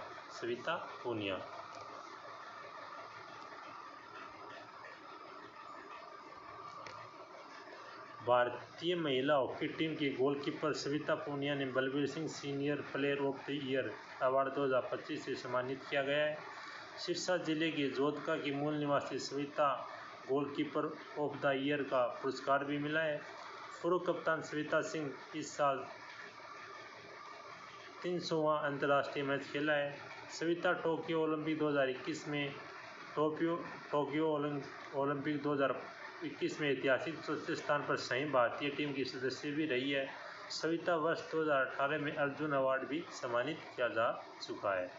भारतीय महिला हॉकी टीम की गोलकीपर सविता पूनिया ने Balbir Singh senior player of the year award 2025 से सम्मानित किया गया है। सिरसा जिले के जोधका की मूल निवासी Savita goalkeeper of the year का पुरस्कार भी मिला है। पूर्व कप्तान सविता सिंह इस साल 300वां अंतर्राष्ट्रीय मैच खेला है। सविता टोक्यो ओलंपिक 2021 में ओलंपिक 2021 में ऐतिहासिक चौथे स्थान पर सही भारतीय टीम की सदस्य भी रही है। सविता वर्ष 2018 में अर्जुन अवार्ड भी सम्मानित किया जा चुका है।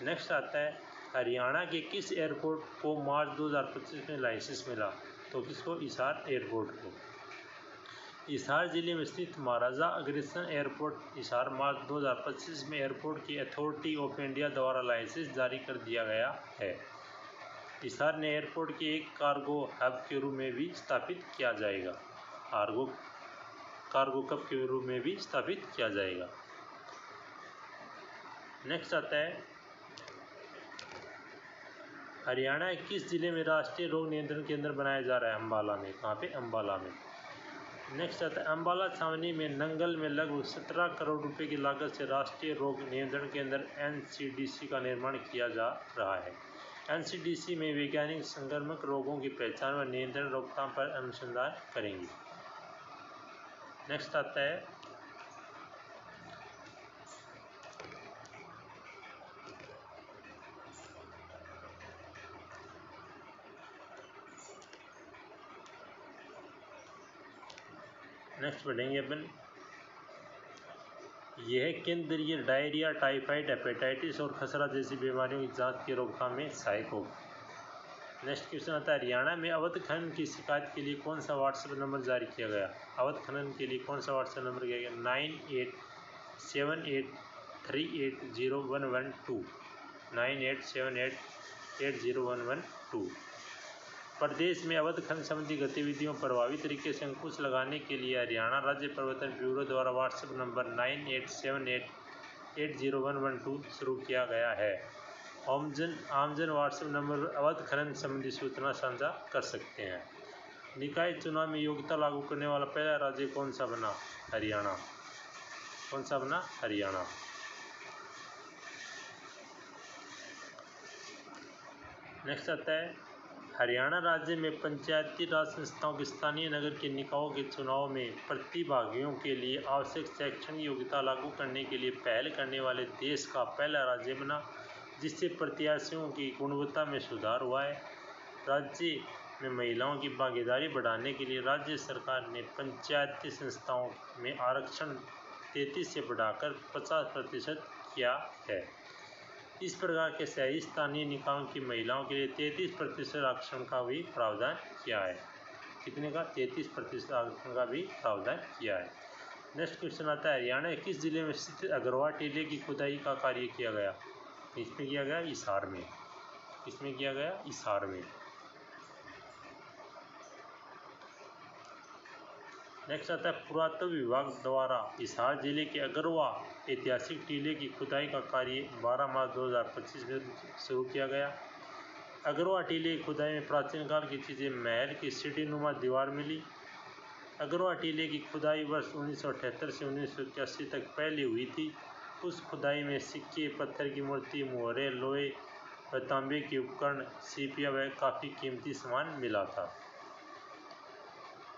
नेक्स्ट आता है हरियाणा के किस एयरपोर्ट को मार्च 2025 में लाइसेंस मिला? तो किसको? हिसार एयरपोर्ट को। हिसार जिले में स्थित महाराजा अग्रसेन एयरपोर्ट हिसार मार्च 2025 में एयरपोर्ट की अथॉरिटी ऑफ इंडिया द्वारा लाइसेंस जारी कर दिया गया है। हिसार ने एयरपोर्ट के एक कार्गो हब के रूप में भी स्थापित किया जाएगा। कार्गो हब के रूप में भी स्थापित किया जाएगा। नेक्स्ट आता है हरियाणा किस जिले में राष्ट्रीय रोग नियंत्रण केंद्र बनाया जा रहा है? अम्बाला में। कहाँ पे? अम्बाला में। नेक्स्ट आता है अम्बाला छावनी में नंगल में लगभग 17 करोड़ रुपए की लागत से राष्ट्रीय रोग नियंत्रण केंद्र NCDC का निर्माण किया जा रहा है। NCDC में वैज्ञानिक संक्रामक रोगों की पहचान व नियंत्रण रोकथाम पर अनुसंधान करेंगे। नेक्स्ट आता है नेक्स्ट पढ़ेंगे अपन यह केंद्रीय डायरिया, टाइफाइड, हेपेटाइटिस और खसरा जैसी बीमारियों की जांच की रोकथाम में सहायक होगा। नेक्स्ट क्वेश्चन आता है हरियाणा में अवैध खनन की शिकायत के लिए कौन सा व्हाट्सएप नंबर जारी किया गया? अवैध खनन के लिए कौन सा व्हाट्सएप नंबर किया गया? 9878380112 9878801112। प्रदेश में अवैध खनन संबंधी गतिविधियों पर प्रभावी तरीके से अंकुश लगाने के लिए हरियाणा राज्य प्रवर्तन ब्यूरो द्वारा व्हाट्सएप नंबर 9878801112 शुरू किया गया है। आमजन व्हाट्सएप नंबर पर अवैध खनन संबंधी सूचना साझा कर सकते हैं। निकाय चुनाव में योग्यता लागू करने वाला पहला राज्य कौन सा बना? हरियाणा। कौन सा बना? हरियाणा। नेक्स्ट आता है हरियाणा राज्य में पंचायती राज संस्थाओं के स्थानीय नगर के निकायों के चुनाव में प्रतिभागियों के लिए आवश्यक शैक्षणिक योग्यता लागू करने के लिए पहल करने वाले देश का पहला राज्य बना, जिससे प्रत्याशियों की गुणवत्ता में सुधार हुआ है। राज्य में महिलाओं की भागीदारी बढ़ाने के लिए राज्य सरकार ने पंचायती संस्थाओं में आरक्षण 33 से बढ़ाकर 50% किया है। इस प्रकार के शहरी स्थानीय निकायों की महिलाओं के लिए 33% आरक्षण का भी प्रावधान किया है। कितने का? 33% आरक्षण का भी प्रावधान किया है। नेक्स्ट क्वेश्चन आता है हरियाणा के किस जिले में स्थित अग्रवा टीले की खुदाई का कार्य किया गया? इसमें किया गया हिसार में। इसमें किया गया हिसार में। नेक्स्ट आता है पुरातत्व विभाग द्वारा हिसार जिले के अग्रवा ऐतिहासिक टीले की खुदाई का कार्य 12 मार्च 2025 में शुरू किया गया। अग्रवा टीले की खुदाई में प्राचीन काल की चीज़ें, महल की सीढ़ीनुमा दीवार मिली। अग्रवा टीले की खुदाई वर्ष 1978 से 1981 तक पहले हुई थी। उस खुदाई में सिक्के, पत्थर की मूर्ति, मोहरे, लोहे व तांबे के उपकरण, सीपियाँ व काफ़ी कीमती सामान मिला था।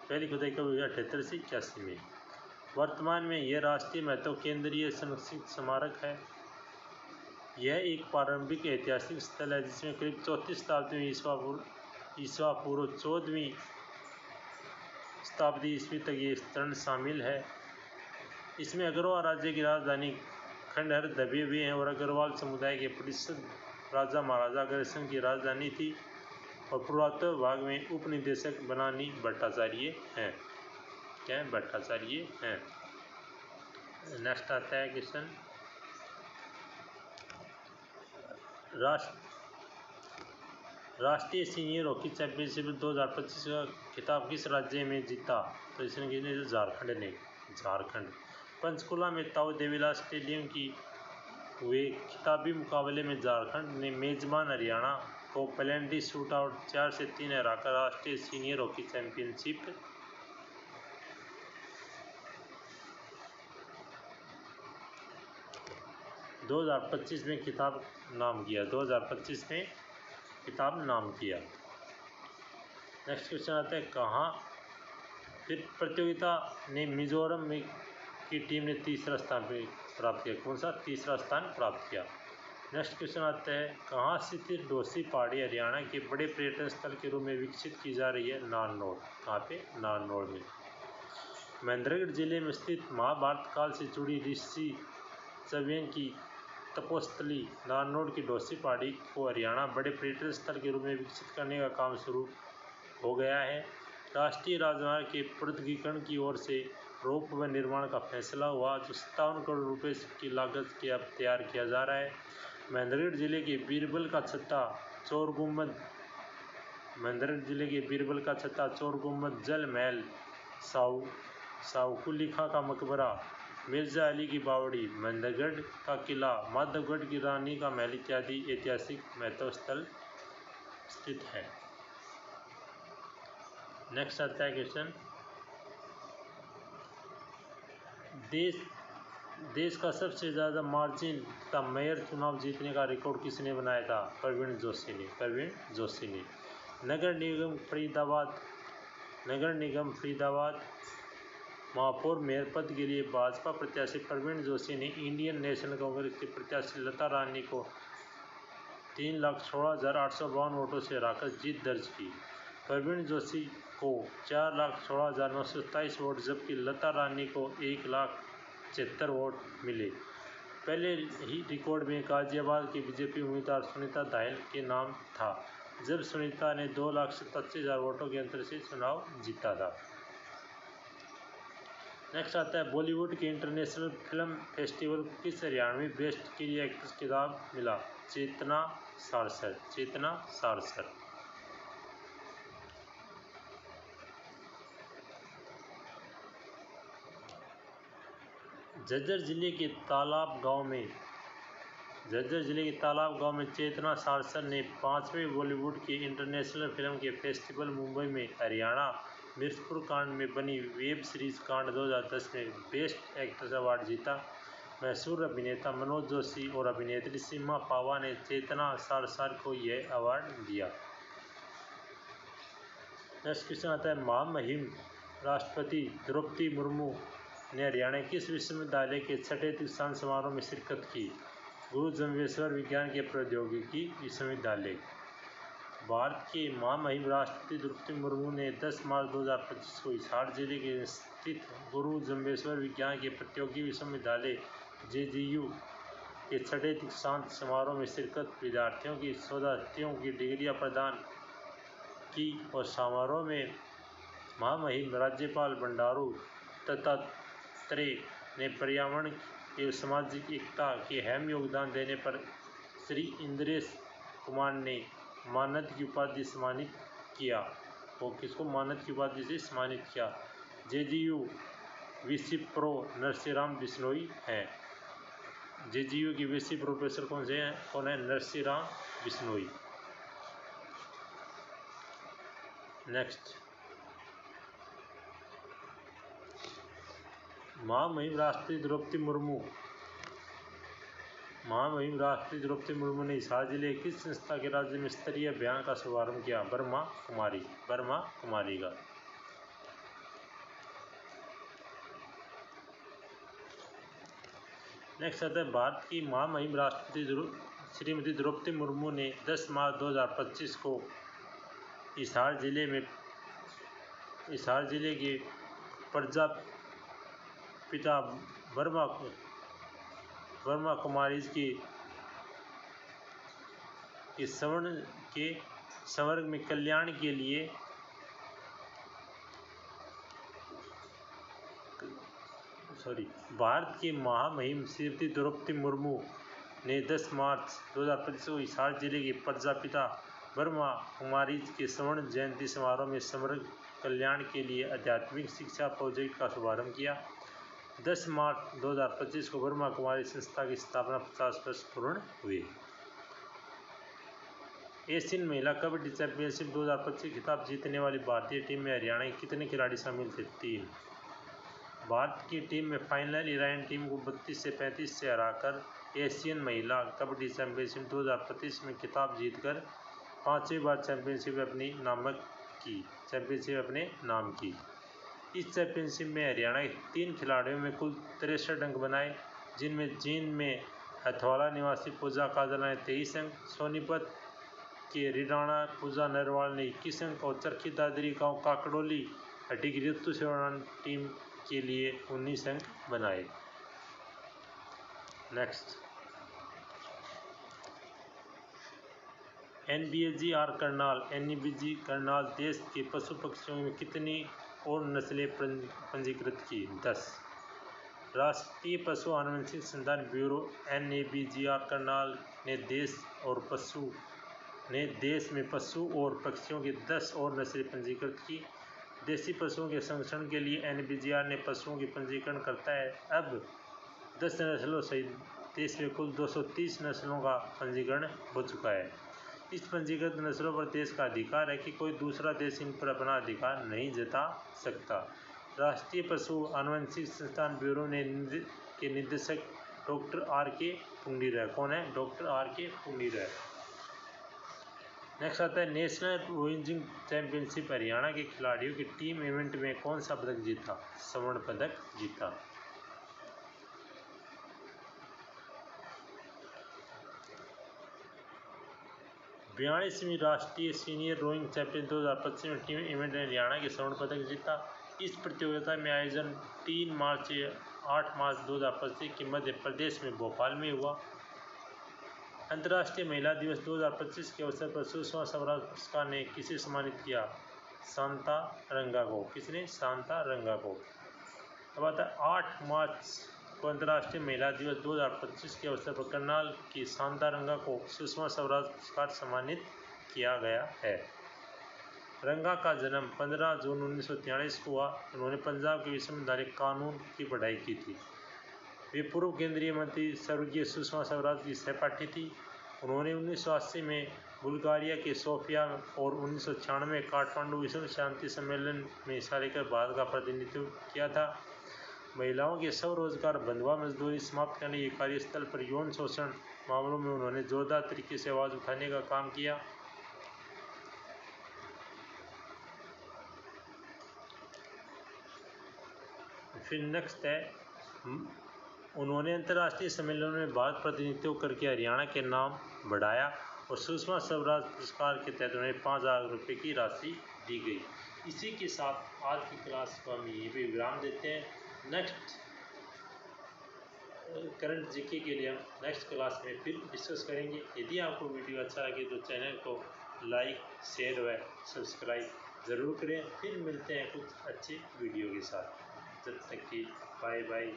पहली खुदाई कब हुई? 78 से 81 में। वर्तमान में यह राष्ट्रीय महत्व केंद्रीय संरक्षित स्मारक है। यह एक पारंपरिक ऐतिहासिक स्थल है जिसमें करीब 34 शताब्दी में ईसा पूर्व 14वीं शताब्दी ईस्वी तक ये स्थल शामिल है। इसमें अग्रवाल राज्य की राजधानी खंडहर दबे हुए हैं और अग्रवाल समुदाय के प्रसिद्ध राजा महाराजा अग्रसेन की राजधानी थी। और पुरातत्व विभाग में उप निदेशक बनानी भट्टाचार्य हैं। क्या है? भट्टाचार्य हैं। नेक्स्ट आता है क्वेश्चन राष्ट्रीय सीनियर हॉकी चैंपियनशिप 2025 का खिताब किस राज्य में जीता? तो इसने किसने? झारखंड ने। झारखंड। पंचकुला में ताऊ देवीलाल स्टेडियम की हुए खिताबी मुकाबले में झारखंड ने मेजबान हरियाणा को पेनल्टी शूटआउट 4 से 3 हराकर राष्ट्रीय सीनियर हॉकी चैंपियनशिप 2025 में खिताब नाम किया। 2025 में खिताब नाम किया। नेक्स्ट क्वेश्चन आता है कहाँ फिर प्रतियोगिता ने मिजोरम में की टीम ने तीसरा स्थान प्राप्त किया? कौन सा? तीसरा स्थान प्राप्त किया। नेक्स्ट क्वेश्चन आता है कहाँ स्थित डोसी पहाड़ी हरियाणा के बड़े पर्यटन स्थल के रूप में विकसित की जा रही है? नारनौल। कहाँ पे? नारनौल में। महेंद्रगढ़ जिले में स्थित महाभारत काल से जुड़ी ऋषि चव्यन की तपोस्थली नारनौल की डोसी पहाड़ी को हरियाणा बड़े पर्यटन स्थल के रूप में विकसित करने का काम शुरू हो गया है। राष्ट्रीय राजमार्ग के पृथकीकरण की ओर से रोप वे निर्माण का फैसला हुआ जो 57 करोड़ रुपए की लागत के अब तैयार किया जा रहा है। महेंद्रगढ़ जिले के बीरबल का छत्ता चोर गुम्बद मेंढरगढ़ जिले के बीरबल का छत्ता, चोर गुम्बद, जल महल, साउकुली खां का मकबरा, मिर्जा अली की बावड़ी, मेंढरगढ़ का किला, माधवगढ़ की रानी का महल इत्यादि ऐतिहासिक महत्व स्थल स्थित है। नेक्स्ट आता है क्वेश्चन, देश का सबसे ज़्यादा मार्जिन का मेयर चुनाव जीतने का रिकॉर्ड किसने बनाया था? प्रवीण जोशी ने। नगर निगम फरीदाबाद महापौर मेयर पद के लिए भाजपा प्रत्याशी प्रवीण जोशी ने इंडियन नेशनल कांग्रेस की प्रत्याशी लता रानी को 3,16,852 वोटों से हराकर जीत दर्ज की। प्रवीण जोशी को 4,16,927 वोट जबकि लता रानी को 1,73,000 वोट मिले। पहले ही रिकॉर्ड में गाजियाबाद की बीजेपी उम्मीदवार सुनीता दाहिल के नाम था, जब सुनीता ने 2,87,000 वोटों के अंतर से चुनाव जीता था। नेक्स्ट आता है, बॉलीवुड के इंटरनेशनल फिल्म फेस्टिवल को किस हरियाणवी बेस्ट किरियर एक्ट्रेस खिताब मिला? चेतना सारसर। झज्जर जिले के तालाब गांव में चेतना सारसर ने 5वें बॉलीवुड के इंटरनेशनल फिल्म के फेस्टिवल मुंबई में हरियाणा मिर्चपुर कांड में बनी वेब सीरीज कांड 2010 में बेस्ट एक्ट्रेस अवार्ड जीता। मशहूर अभिनेता मनोज जोशी और अभिनेत्री सीमा पावा ने चेतना सारसर को यह अवार्ड दिया। नेक्स्ट क्वेश्चन आता है, महामहिम राष्ट्रपति द्रौपदी मुर्मू ने हरियाणा किस विश्वविद्यालय के 6ठे दीक्षांत समारोह में शिरकत की? गुरु जम्बेश्वर विज्ञान के प्रौद्योगिकी विश्वविद्यालय। भारत के महामहिम राष्ट्रपति द्रौपदी मुर्मू ने 10 मार्च 2025 को हिसार जिले के स्थित गुरु जम्बेश्वर विज्ञान के प्रौद्योगिकी विश्वविद्यालय JGU के 6ठे दीक्षांत समारोह में शिरकत, विद्यार्थियों की शोधार्थियों की डिग्रियां प्रदान की और समारोह में महामहिम राज्यपाल बंडारू दत्तात्रेय ने पर्यावरण एवं सामाजिक एकता के अहम योगदान देने पर श्री इंद्रेश कुमार ने मानद की उपाधि से सम्मानित किया। वो किसको मानद की उपाधि से सम्मानित किया? JGU VC pro Narsinghram Bishnoi हैं। JGU के VC प्रोफेसर कौन है? नरसिंहराम बिश्नोई। नेक्स्ट, महामहिम राष्ट्रपति द्रौपदी मुर्मू ने हिसार जिले किस संस्था के राज्य स्तरीय अभियान का शुभारंभ किया? ब्रह्मा कुमारी का। नेक्स्ट आता है, भारत की महामहिम राष्ट्रपति श्रीमती द्रौपदी मुर्मू ने 10 मार्च 2025 को हिसार जिले के प्रजापिता ब्रह्मा कुमारीज के संवर्ग में कल्याण के लिए भारत की महामहिम श्रीमती द्रौपदी मुर्मू ने 10 मार्च 2025 को हिसार जिले के प्रजापिता ब्रह्मा कुमारीज के स्वर्ण जयंती समारोह में समग्र कल्याण के लिए आध्यात्मिक शिक्षा प्रोजेक्ट का शुभारंभ किया। 10 मार्च 2025 को ब्रह्मा कुमारी संस्था की स्थापना 50 वर्ष पूर्ण हुए। एशियन महिला कबड्डी चैंपियनशिप 2025 खिताब जीतने वाली भारतीय टीम में हरियाणा के कितने खिलाड़ी शामिल थे? 3। भारत की टीम में फाइनल ईरान टीम को 32 से 35 से हराकर एशियन महिला कबड्डी चैंपियनशिप 2025 में खिताब जीतकर 5वीं बार चैंपियनशिप अपने नाम की। इस चैंपियनशिप में हरियाणा के 3 खिलाड़ियों में कुल 63 अंक बनाए, जिनमें जींद में हथवाला निवासी पूजा काजला ने 23 अंक, सोनीपत के रिडाणा पूजा नरवाल ने 21 अंक और चरखी दादरी गांव काकड़ोली हटी की ऋतु सेवान टीम के लिए 19 अंक बनाए। नेक्स्ट, NBG करनाल देश के पशु पक्षियों में कितनी और नस्लें पंजीकृत की? 10। राष्ट्रीय पशु आनुवंशिक संधान ब्यूरो NABGR करनाल ने देश और पशु ने देश में पशु और पक्षियों की 10 और नस्लें पंजीकृत की। देसी पशुओं के संरक्षण के लिए NBGR ने पशुओं की पंजीकरण करता है। अब 10 नस्लों सहित देश में कुल 230 नस्लों का पंजीकरण हो चुका है। इस पंजीकृत नस्लों पर देश का अधिकार है कि कोई दूसरा देश इन पर अपना अधिकार नहीं जता सकता। राष्ट्रीय पशु आनुवंशिक संस्थान ब्यूरो के निदेशक डॉक्टर R.K. पुंडीरक कौन है? Doctor R.K. पुंडीरक। नेक्स्ट आता है नेशनल रोइंग चैंपियनशिप। हरियाणा के खिलाड़ियों की टीम इवेंट में कौन सा पदक जीता? स्वर्ण पदक जीता। बयालीसवीं राष्ट्रीय सीनियर रोइंग चैंपियन 2025 में टीम इवेंट में हरियाणा के स्वर्ण पदक जीता। इस प्रतियोगिता में आयोजन 3 मार्च से 8 मार्च 2025 के मध्य प्रदेश में भोपाल में हुआ। अंतर्राष्ट्रीय महिला दिवस 2025 के अवसर पर सुषमा स्वराज पुरस्कार ने किसे सम्मानित किया? शांता रंगा को। किसने? शांता रंगा को। अब आता है 8 मार्च को अंतर्राष्ट्रीय महिला दिवस 2025 के अवसर पर करनाल की शांता रंगा को सुषमा स्वराज पुरस्कार सम्मानित किया गया है। रंगा का जन्म 15 जून 1943 को हुआ। उन्होंने पंजाब के विश्वविद्यालय कानून की पढ़ाई की थी। वे पूर्व केंद्रीय मंत्री स्वर्गीय सुषमा स्वराज की सहपाठी थी। उन्होंने 1980 में बुल्गारिया के सोफिया और 1996 में काठमांडू विश्व शांति सम्मेलन में हिस्सा लेकर भारत का प्रतिनिधित्व किया था। महिलाओं के स्वरोजगार, बंधुआ मजदूरी समाप्त करने के कार्यस्थल पर यौन शोषण मामलों में उन्होंने जोरदार तरीके से आवाज़ उठाने का काम किया। फिर नेक्स्ट है उन्होंने अंतर्राष्ट्रीय सम्मेलनों में भारत प्रतिनिधित्व करके हरियाणा के नाम बढ़ाया और सुषमा स्वराज पुरस्कार के तहत उन्हें 5,000 रुपये की राशि दी गई। इसी के साथ आज की क्लास को हम यहीं पे विराम देते हैं। नेक्स्ट करंट जीके के लिए हम नेक्स्ट क्लास में फिर डिस्कस करेंगे। यदि आपको वीडियो अच्छा लगे तो चैनल को लाइक, शेयर व सब्सक्राइब ज़रूर करें। फिर मिलते हैं कुछ अच्छे वीडियो के साथ। जब तक कि बाय बाय।